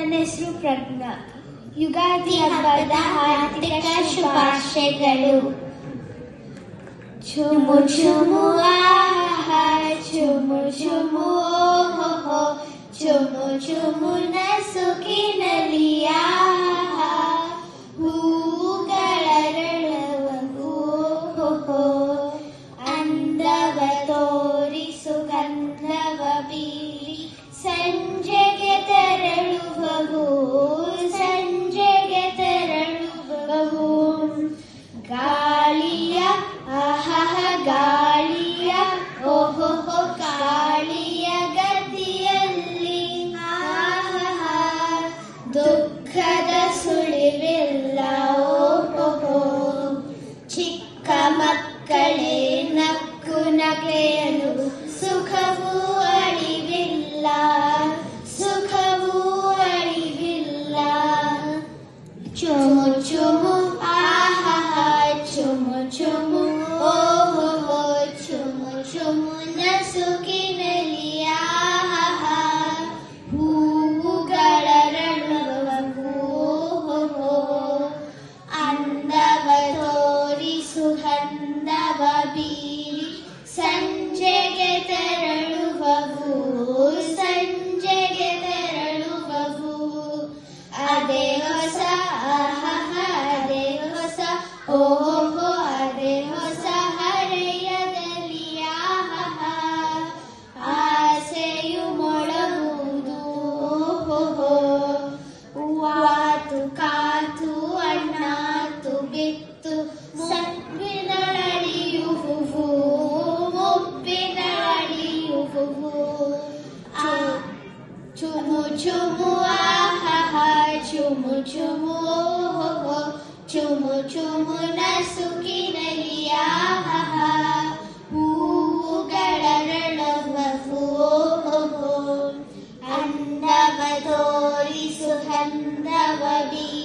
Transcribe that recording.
ನನ್ನ ಹೆಸರು ಪ್ರಜ್ಞಾ. ಯುಗಾದಿ ಹಬ್ಬದ ಹಾರ್ದಿಕ ಶುಭಾಶಯಗಳು. ಚುಮು ಚುಮು ಆಹಾ ಚುಮು ಚುಮು ಓಹೋ ಚುಮು ಚುಮು ನಸುಕಿನಲ್ಲಿ ಆಹಾ ಹೂಗಳರಳವು ಓಹೋ ಅಂದವ ತೋರಿ ಸುಗಂಧವ ಬೀರಿ ಸಂಜೆಗೆ ತೆರಳುವವು ಸಂಜೆಗೆ ತೆರಳುವವು. ಗಾಳಿಯ ಆಹಹ ಗಾಳಿಯ ಓಹೋ ಗಾಳಿಯ ಗತಿಯಲ್ಲಿ ಆಹಹ ದುಃಖದ ಸುಳಿವಿಲ್ಲ ಓಹೋ. ಚಿಕ್ಕ ಮಕ್ಕಳೇ ನಕ್ಕು ನಗೆಯಲು ಸುಖವೂ ಅಳಿವಿಲ್ಲ ಸುಖವೂ ಅಳಿವಿಲ್ಲ. ಚುಮು ಚುಮು ಆಹಹ ಚುಮು ಚುಮು ಓಹೋ ಚುಮು ಚುಮು ನಸುಕಿನಲ್ಲಿ ಆಹಹ ಹೂವುಗಳರಳುವವು ಓಹೋ ಅಂದವ ತೋರಿ ಸುಗಂಧವ ಬೀರಿ ಸಂಜೆಗೆ ತೆರಳುವವು ಸಂಜೆಗೆ ತೆರಳುವವು. ಅದೇ ಹೊಸ ಆಹಹ ಅದೇ ಹೊಸ ಓಹೋ ಅದೇ ಹೊಸ ಹರೆಯದಲ್ಲಿ ಆಹಹ ಆಸೆಯು ಮೊಳಗುವುದು ಓಹೋ. ವಾತು ಕಾತು ಅಣ್ಣಾತು ಬಿತ್ತು ಮುಪ್ಪಿನಳಿಯುವು ಮುಪ್ಪಿನಳಿಯುವು. ಚುಮು ಚುಮು ಆಹಹ ಚುಮು ಚುಮು ಓಹೋ ಚುಮು ಚುಮು ನಸುಕಿನಲ್ಲಿ ಆಹಹ ಹೂವುಗಳರಳುವವು ಓಹೋ ಅಂದವ ತೋರಿ ಸುಗಂಧವ ಬೀರಿ